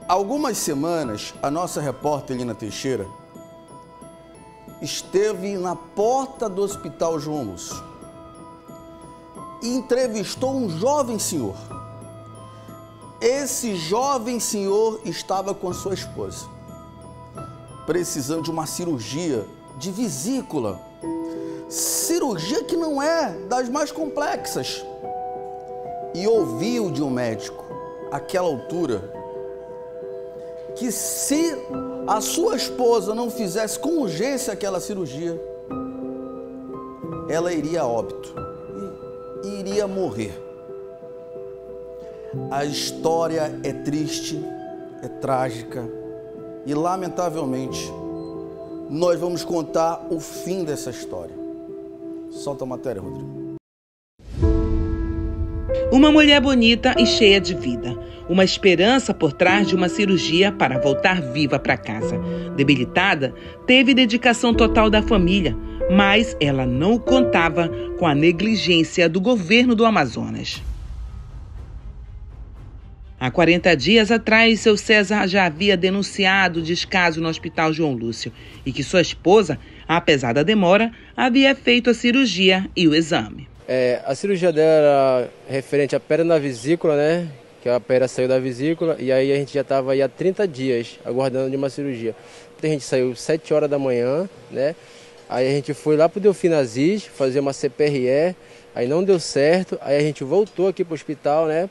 Há algumas semanas, a nossa repórter Lina Teixeira esteve na porta do Hospital João Lúcio e entrevistou um jovem senhor. Esse jovem senhor estava com a sua esposa, precisando de uma cirurgia de vesícula. Cirurgia que não é das mais complexas. E ouviu de um médico, àquela altura, que se a sua esposa não fizesse com urgência aquela cirurgia, ela iria a óbito e iria morrer. A história é triste, é trágica e, lamentavelmente, nós vamos contar o fim dessa história. Solta a matéria, Rodrigo. Uma mulher bonita e cheia de vida. Uma esperança por trás de uma cirurgia para voltar viva para casa. Debilitada, teve dedicação total da família, mas ela não contava com a negligência do governo do Amazonas. Há 40 dias atrás, seu César já havia denunciado o descaso no Hospital João Lúcio e que sua esposa, apesar da demora, havia feito a cirurgia e o exame. A cirurgia dela era referente à pedra na vesícula, né? Que a pedra saiu da vesícula e aí a gente já estava aí há 30 dias aguardando de uma cirurgia. Então a gente saiu 7 horas da manhã, né? Aí a gente foi lá para o Delfim Aziz fazer uma CPRE, aí não deu certo, aí a gente voltou aqui para o hospital, né?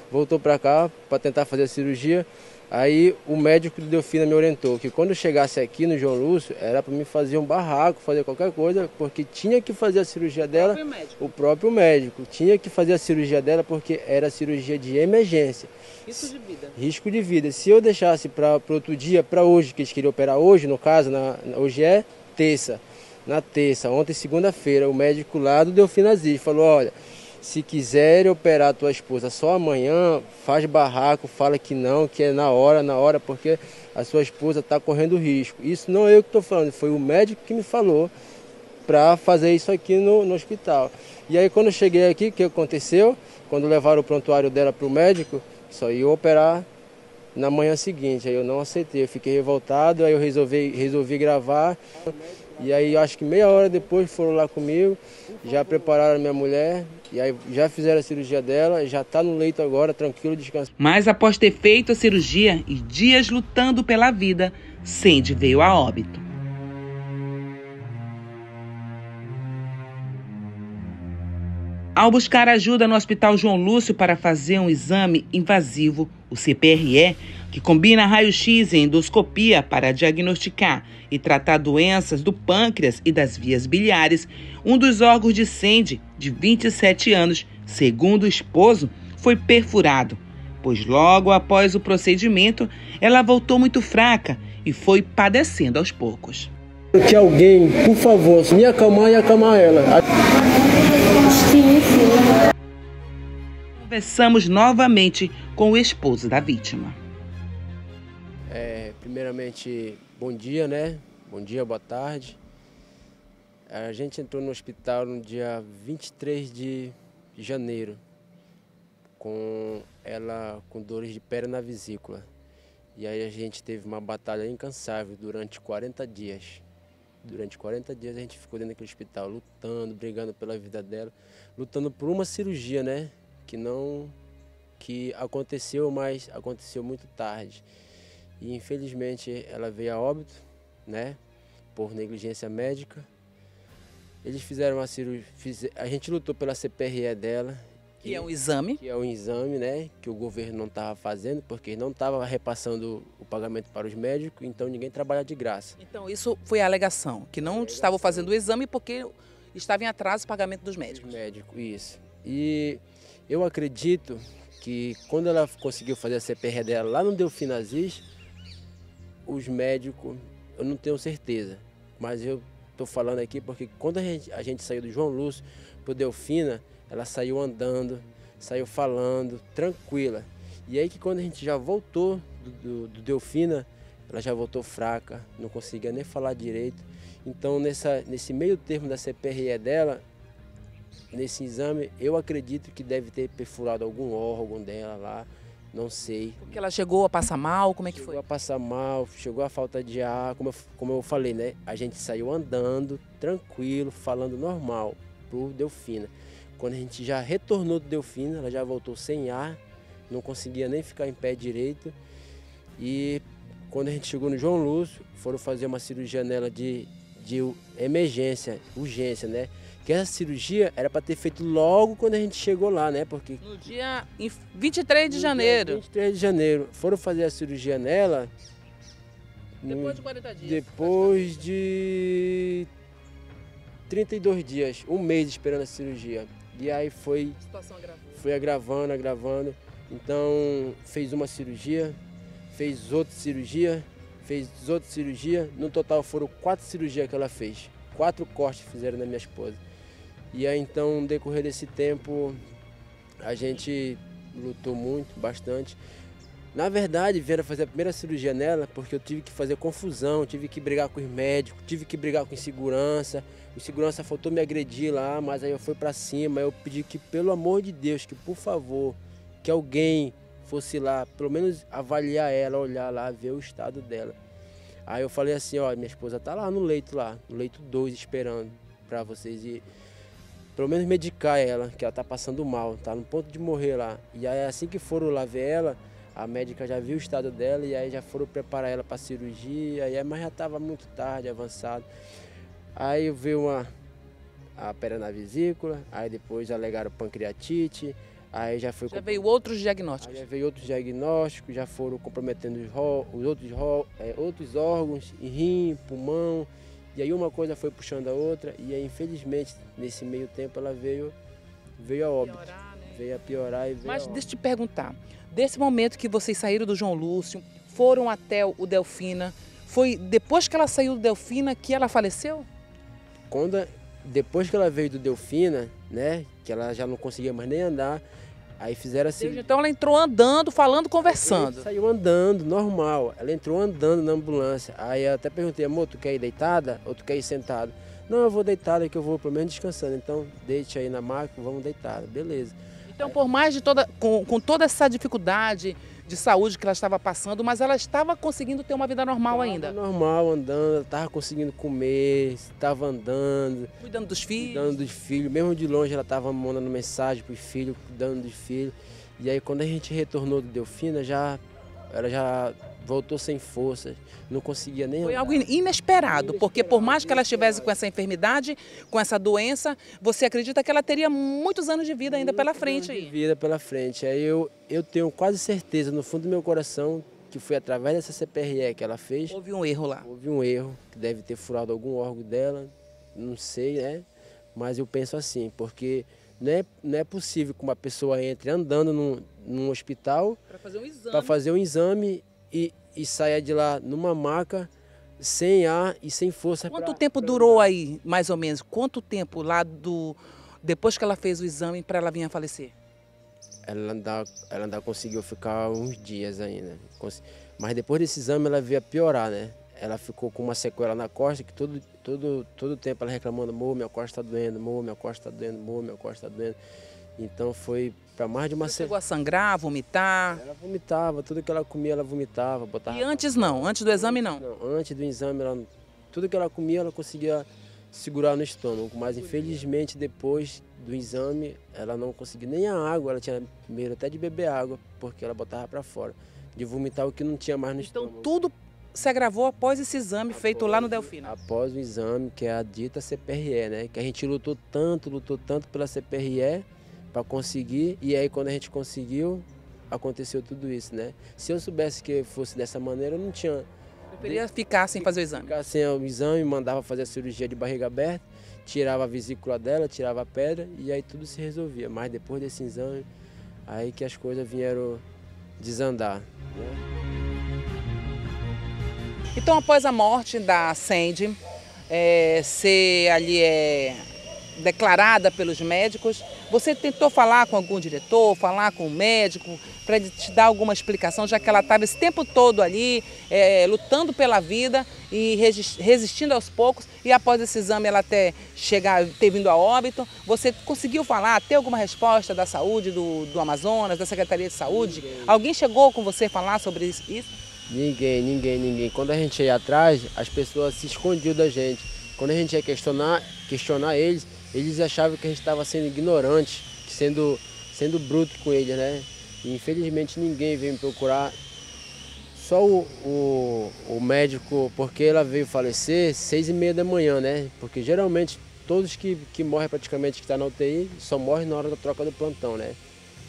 Voltou para cá para tentar fazer a cirurgia. Aí o médico do Delfina me orientou que quando eu chegasse aqui no João Lúcio, era para mim fazer um barraco, fazer qualquer coisa, porque tinha que fazer a cirurgia dela, o próprio médico tinha que fazer a cirurgia dela porque era cirurgia de emergência. Risco de vida. Risco de vida. Se eu deixasse para outro dia, para hoje, que eles queriam operar hoje, no caso, hoje é terça. Na terça, ontem segunda-feira, o médico lá do Delfina Aziz falou, olha, se quiser operar a tua esposa só amanhã, faz barraco, fala que não, que é na hora, porque a sua esposa está correndo risco. Isso não é eu que estou falando, foi o médico que me falou para fazer isso aqui no hospital. E aí quando eu cheguei aqui, o que aconteceu? Quando levaram o prontuário dela para o médico, só ia operar na manhã seguinte. Aí eu não aceitei, eu fiquei revoltado, aí eu resolvi gravar. E aí acho que meia hora depois foram lá comigo, já prepararam a minha mulher, e aí já fizeram a cirurgia dela, já está no leito agora, tranquilo, descansando. Mas após ter feito a cirurgia e dias lutando pela vida, Sandy veio a óbito. Ao buscar ajuda no Hospital João Lúcio para fazer um exame invasivo, o CPRE, que combina raio-x e endoscopia para diagnosticar e tratar doenças do pâncreas e das vias biliares, um dos órgãos de Sandy, de 27 anos, segundo o esposo, foi perfurado, pois logo após o procedimento, ela voltou muito fraca e foi padecendo aos poucos. Que alguém, por favor, me acalmar e acalmar ela. Conversamos novamente com o esposo da vítima. Primeiramente, bom dia, né? Bom dia, boa tarde. A gente entrou no hospital no dia 23 de janeiro, com ela com dores de pedra na vesícula. E aí a gente teve uma batalha incansável durante 40 dias. Durante 40 dias a gente ficou dentro daquele hospital, lutando, brigando pela vida dela, lutando por uma cirurgia, né? Que aconteceu, mas aconteceu muito tarde. E infelizmente ela veio a óbito, né? Por negligência médica. Eles fizeram uma cirurgia, a gente lutou pela CPRE dela. Que é um exame? Que é um exame, né? Que o governo não estava fazendo, porque não estava repassando o pagamento para os médicos, então ninguém trabalha de graça. Então isso foi a alegação, que não estavam fazendo o exame porque estava em atraso o pagamento dos médicos. Isso. E eu acredito que quando ela conseguiu fazer a CPRE dela lá no Delfim Aziz, os médicos, eu não tenho certeza, mas eu estou falando aqui porque quando a gente saiu do João Lúcio para o Delfina, ela saiu andando, saiu falando, tranquila. E aí que quando a gente já voltou do Delfina, ela já voltou fraca, não conseguia nem falar direito. Então nesse meio termo da CPRE dela, nesse exame, eu acredito que deve ter perfurado algum órgão dela lá, não sei. Porque ela chegou a passar mal, como é que foi? Chegou a passar mal, chegou a falta de ar, como eu falei, né? A gente saiu andando, tranquilo, falando normal pro Delfina. Quando a gente já retornou do Delfina, ela já voltou sem ar, não conseguia nem ficar em pé direito. E quando a gente chegou no João Lúcio, foram fazer uma cirurgia nela de emergência, urgência, né? Que essa cirurgia era para ter feito logo quando a gente chegou lá, né? Porque No dia 23 de janeiro. 23 de janeiro. Foram fazer a cirurgia nela Depois de 40 dias. depois de 32 dias, um mês esperando a cirurgia. E aí foi agravando. Então fez uma cirurgia, fez outra cirurgia. No total foram 4 cirurgias que ela fez. 4 cortes fizeram na minha esposa. E aí então, no decorrer desse tempo, a gente lutou muito, bastante. Na verdade, vieram fazer a primeira cirurgia nela porque eu tive que fazer confusão, tive que brigar com os médicos, tive que brigar com o segurança. O segurança faltou me agredir lá, mas aí eu fui pra cima. Eu pedi que, pelo amor de Deus, que por favor, que alguém fosse lá, pelo menos avaliar ela, olhar lá, ver o estado dela. Aí eu falei assim, ó, minha esposa tá lá, no leito 2, esperando pra vocês ir, pelo menos medicar ela, que ela tá passando mal, tá no ponto de morrer lá. E aí assim que foram lá ver ela, a médica já viu o estado dela e aí já foram preparar ela pra cirurgia, mas já tava muito tarde, avançado. Aí veio a pedra na vesícula, aí depois alegaram pancreatite. Aí já veio outros diagnósticos. Aí já veio outros diagnósticos, já foram comprometendo outros órgãos, rim, pulmão. E aí uma coisa foi puxando a outra. E aí, infelizmente, nesse meio tempo, ela veio a óbito. Veio a piorar. Mas deixa eu te perguntar, desse momento que vocês saíram do João Lúcio, foram até o Delfina, foi depois que ela saiu do Delfina que ela faleceu? Depois que ela veio do Delfina, né, que ela já não conseguia mais nem andar, aí fizeram assim. Então ela entrou andando, falando, conversando. Saiu andando, normal. Ela entrou andando na ambulância. Aí eu até perguntei, amor, tu quer ir deitada ou tu quer ir sentada? Não, eu vou deitada que eu vou pelo menos descansando. Então deite aí na maca, vamos deitada, beleza. Então por mais de com toda essa dificuldade de saúde que ela estava passando, mas ela estava conseguindo ter uma vida normal ainda. Normal, andando, estava conseguindo comer, estava andando. Cuidando dos filhos. Cuidando dos filhos, mesmo de longe ela estava mandando mensagem para os filhos, cuidando dos filhos. E aí quando a gente retornou do Delfina, ela já voltou sem forças, não conseguia nem andar. Foi algo inesperado, porque por mais que ela estivesse com essa enfermidade, com essa doença, você acredita que ela teria muitos anos de vida ainda pela frente aí? Vida pela frente. Aí eu tenho quase certeza, no fundo do meu coração, que foi através dessa CPRE que ela fez. Houve um erro lá. Houve um erro, que deve ter furado algum órgão dela, não sei, né? Mas eu penso assim, porque não é possível que uma pessoa entre andando num hospital para fazer um exame e saia de lá numa maca, sem ar e sem força. Quanto tempo durou aí, mais ou menos? Quanto tempo lá depois que ela fez o exame para ela vir a falecer? Ela ainda conseguiu ficar uns dias ainda. Mas depois desse exame ela veio a piorar, né? Ela ficou com uma sequela na costa, que todo tempo ela reclamando, amor, minha costa está doendo, amor, minha costa está doendo, amor, minha costa está doendo. Então foi para mais de uma semana. Chegou a sangrar, a vomitar? Ela vomitava, tudo que ela comia ela vomitava. Botava. E antes não? Antes do exame não? Antes do exame, tudo que ela comia ela conseguia segurar no estômago, mas infelizmente depois do exame ela não conseguia nem a água, ela tinha medo até de beber água, porque ela botava para fora, de vomitar o que não tinha mais no estômago. Então tudo se agravou após esse exame feito lá no Delfina? Após o exame, que é a dita CPRE, né? Que a gente lutou tanto pela CPRE para conseguir, e aí quando a gente conseguiu, aconteceu tudo isso, né? Se eu soubesse que fosse dessa maneira, eu não tinha... Eu preferia ficar sem fazer o exame? Ficar sem o exame, mandava fazer a cirurgia de barriga aberta, tirava a vesícula dela, tirava a pedra, e aí tudo se resolvia. Mas depois desse exame, aí que as coisas vieram desandar, né? Então, após a morte da Sandy, ser ali declarada pelos médicos, Você tentou falar com algum diretor, falar com o médico, para ele te dar alguma explicação, já que ela estava esse tempo todo ali, lutando pela vida e resistindo aos poucos, e após esse exame ela até ter vindo a óbito. Você conseguiu falar, ter alguma resposta da saúde do Amazonas, da Secretaria de Saúde? Alguém chegou com você falar sobre isso? Ninguém. Quando a gente ia atrás, as pessoas se escondiam da gente. Quando a gente ia questionar eles achavam que a gente estava sendo ignorante, sendo bruto com eles, né? E, infelizmente ninguém veio me procurar. Só o médico, porque ela veio falecer 6h30 da manhã, né? Porque geralmente todos que morrem praticamente, que estão na UTI, só morrem na hora da troca do plantão, né?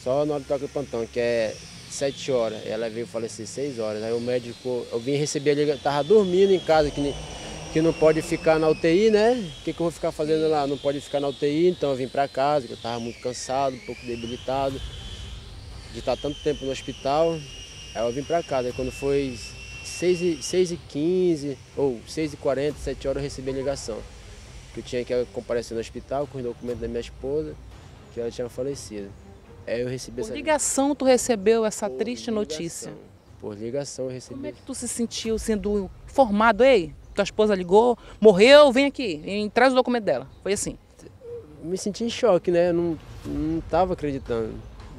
Só na hora da troca do plantão, que é 7 horas. Ela veio falecer 6 horas. Aí o médico, eu vim receber ali, estava dormindo em casa, que não pode ficar na UTI, né? O que eu vou ficar fazendo lá? Não pode ficar na UTI, então eu vim para casa, que eu estava muito cansado, um pouco debilitado, de estar tanto tempo no hospital. Aí eu vim para casa. Aí quando foi 6h15 ou 6h40, 7 horas, eu recebi a ligação. Que eu tinha que comparecer no hospital com os documentos da minha esposa, que ela tinha falecido. Aí eu recebi essa ligação. Tu recebeu essa triste notícia? Por ligação eu recebi. Como é que tu se sentiu sendo informado? Ei, tua esposa ligou, morreu, vem aqui, traz o documento dela. Foi assim? Me senti em choque, né? Eu não estava acreditando.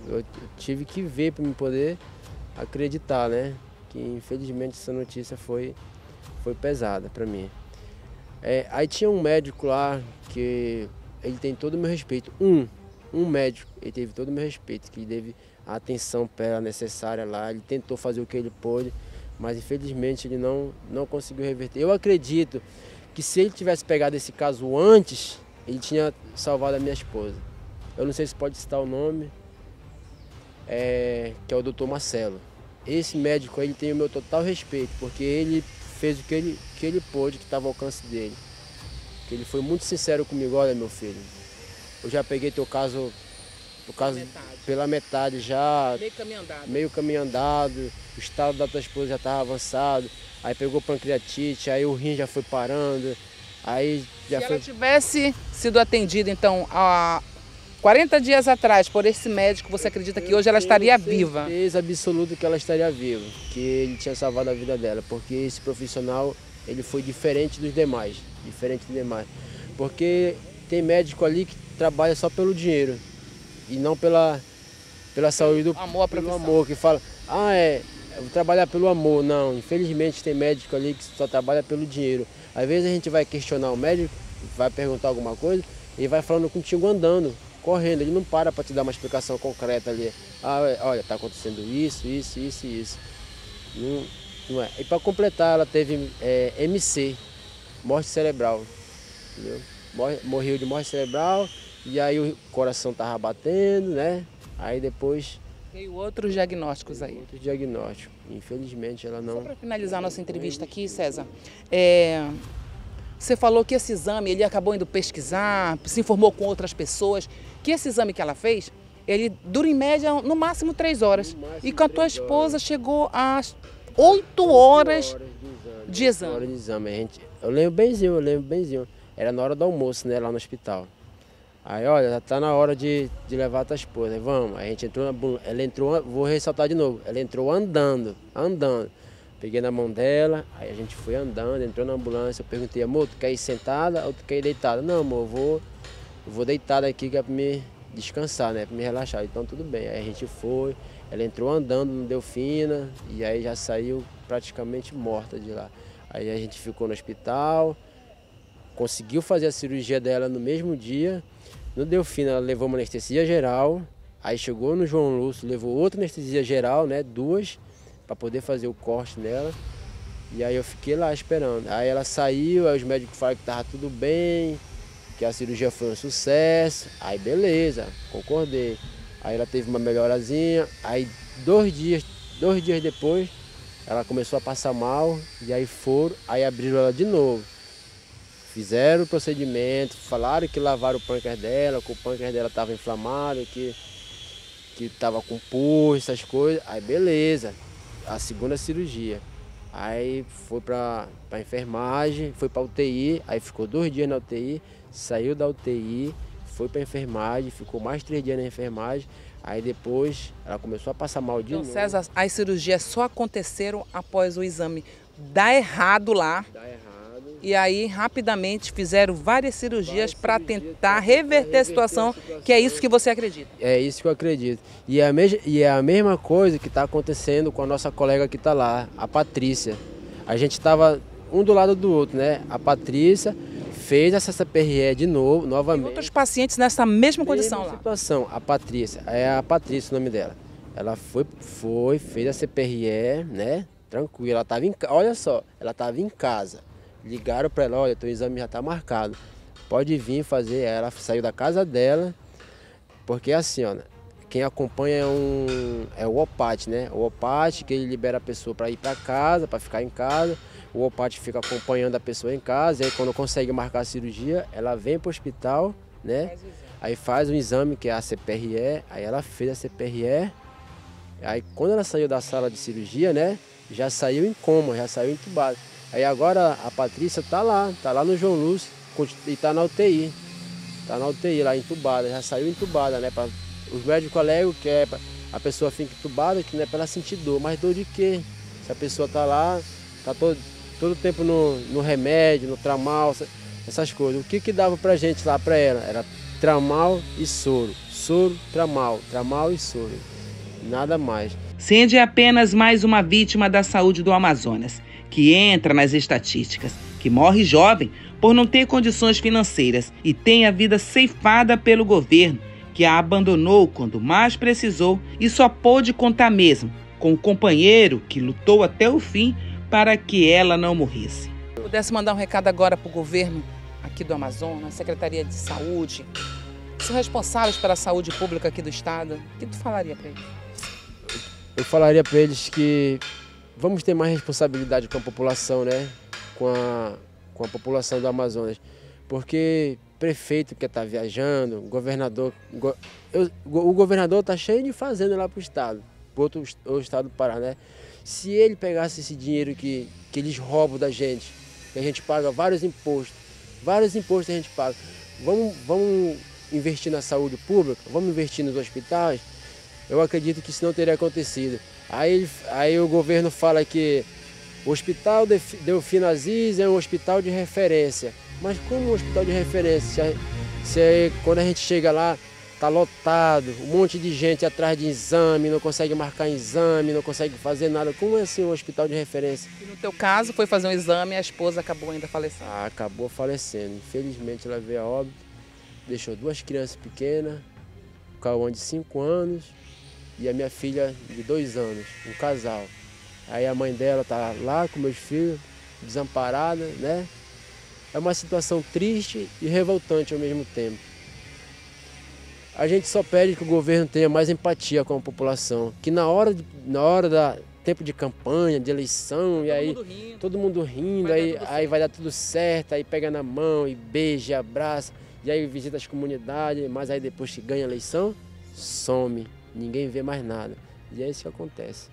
Eu tive que ver para me poder acreditar, né? Que infelizmente essa notícia foi pesada para mim. Aí tinha um médico lá que ele tem todo o meu respeito. Um médico, ele teve todo o meu respeito, que teve a atenção para ela necessária lá. Ele tentou fazer o que ele pôde, mas infelizmente ele não conseguiu reverter. Eu acredito que se ele tivesse pegado esse caso antes, ele tinha salvado a minha esposa. Eu não sei se pode citar o nome, que é o Dr. Marcelo. Esse médico aí, ele tem o meu total respeito, porque ele fez o que ele pôde, que estava ao alcance dele. Que ele foi muito sincero comigo: olha, meu filho, eu já peguei teu caso pela metade já, meio caminho andado, o estado da tua esposa já estava avançado, aí pegou pancreatite, aí o rim já foi parando, aí já Se ela tivesse sido atendida, então, há 40 dias atrás, por esse médico, você acredita que hoje ela estaria viva? Com certeza absoluta que ela estaria viva, que ele tinha salvado a vida dela, porque esse profissional, ele foi diferente dos demais, porque tem médico ali que trabalha só pelo dinheiro e não pela saúde do amor, pelo amor, que fala, eu vou trabalhar pelo amor. Não, infelizmente tem médico ali que só trabalha pelo dinheiro. Às vezes a gente vai questionar o médico, vai perguntar alguma coisa, ele vai falando contigo andando, correndo, ele não para te dar uma explicação concreta ali. Olha, está acontecendo isso. Não é. E para completar, ela teve MC, morte cerebral, entendeu? Morreu de morte cerebral, e aí o coração estava batendo, né? Aí depois... Veio outros diagnósticos aí. Outros diagnósticos. Infelizmente ela não... Só para finalizar a nossa entrevista aqui, César, você falou que esse exame, ele acabou indo pesquisar, se informou com outras pessoas, que esse exame que ela fez, ele dura em média no máximo 3 horas. E com a tua esposa chegou às 8 horas de exame. Eu lembro benzinho. Era na hora do almoço, né, lá no hospital. Aí, olha, já tá na hora de levar a tua esposa. Aí, vamos. Aí a gente entrou ela entrou, vou ressaltar de novo, ela entrou andando. Peguei na mão dela, aí a gente foi andando, entrou na ambulância. Eu perguntei: amor, tu quer ir sentada ou tu quer ir deitada? Não, amor, eu vou deitada aqui, que é pra me descansar, né, pra me relaxar. Então tudo bem. Aí a gente foi, ela entrou andando no Delfina, e aí já saiu praticamente morta de lá. Aí a gente ficou no hospital, conseguiu fazer a cirurgia dela no mesmo dia. No Delfina ela levou uma anestesia geral, aí chegou no João Lúcio, levou outra anestesia geral, né, 2, para poder fazer o corte nela. E aí eu fiquei lá esperando. Aí ela saiu, aí os médicos falaram que estava tudo bem, que a cirurgia foi um sucesso. Aí beleza, concordei. Aí ela teve uma melhorazinha, aí 2 dias depois ela começou a passar mal, e aí abriram ela de novo. Fizeram o procedimento, falaram que lavaram o pâncreas dela, que o pâncreas dela estava inflamado, que estava com pus, essas coisas. Aí beleza, a segunda cirurgia. Aí foi para enfermagem, foi para UTI, aí ficou 2 dias na UTI, saiu da UTI, foi para a enfermagem, ficou mais 3 dias na enfermagem, aí depois ela começou a passar mal de novo. Então, César, as cirurgias só aconteceram após o exame dar errado lá. Dá errado. E aí, rapidamente, fizeram várias cirurgias para tentar reverter a situação, que é isso que você acredita. É isso que eu acredito. E é a mesma coisa que está acontecendo com a nossa colega que está lá, a Patrícia. A gente estava um do lado do outro, né? A Patrícia fez essa CPRE de novo, novamente. Tem outros pacientes nessa mesma condição lá. Situação, a Patrícia, é a Patrícia o nome dela. Ela fez a CPRE, né? Tranquila, ela estava em casa. Olha só, ela estava em casa. Ligaram para ela, olha, teu exame já está marcado. Pode vir fazer. Ela saiu da casa dela, porque assim, ó, quem acompanha é o OPAT, né? O OPAT, que ele libera a pessoa para ir para casa, para ficar em casa. O OPAT fica acompanhando a pessoa em casa, e aí quando consegue marcar a cirurgia, ela vem para o hospital, né? Aí faz um exame que é a CPRE, aí ela fez a CPRE. Aí quando ela saiu da sala de cirurgia, né? Já saiu em coma, já saiu entubada. Aí agora a Patrícia tá lá no João Lúcio e tá na UTI. Tá na UTI lá entubada, já saiu entubada, né? Os médicos alegam que a pessoa fica entubada, que não é para ela sentir dor, mas dor de quê? Se a pessoa tá lá, tá todo o tempo no remédio, no tramal, essas coisas. O que dava pra gente lá pra ela? Era tramal e soro. Soro, tramal e soro. Nada mais. Cindy é apenas mais uma vítima da saúde do Amazonas, que entra nas estatísticas, que morre jovem por não ter condições financeiras e tem a vida ceifada pelo governo, que a abandonou quando mais precisou e só pôde contar mesmo com o companheiro que lutou até o fim para que ela não morresse. Se pudesse mandar um recado agora para o governo aqui do Amazonas, Secretaria de Saúde, que são responsáveis pela saúde pública aqui do estado, o que tu falaria para eles? Eu falaria para eles que vamos ter mais responsabilidade com a população, né? Com a população do Amazonas. Porque prefeito quer estar viajando, governador... O governador está cheio de fazenda lá para o estado, para o estado do Pará, né? Se ele pegasse esse dinheiro que eles roubam da gente, que a gente paga vários impostos a gente paga, vamos investir na saúde pública, vamos investir nos hospitais, eu acredito que isso não teria acontecido. Aí o governo fala que o Hospital Delfino Aziz é um hospital de referência. Mas como um hospital de referência? Se quando a gente chega lá, está lotado, um monte de gente atrás de exame, não consegue marcar exame, não consegue fazer nada. Como é assim um hospital de referência? E no teu caso, foi fazer um exame e a esposa acabou ainda falecendo. Acabou falecendo. Infelizmente ela veio a óbito, deixou 2 crianças pequenas, o Cauã de 5 anos e a minha filha de 2 anos, um casal. Aí a mãe dela está lá com meus filhos, desamparada, né? É uma situação triste e revoltante ao mesmo tempo. A gente só pede que o governo tenha mais empatia com a população, que na hora da tempo de campanha, de eleição, e aí todo mundo rindo, aí vai dar tudo certo, aí pega na mão e beija, abraça, e aí visita as comunidades, mas aí depois que ganha a eleição, some, ninguém vê mais nada. E é isso que acontece.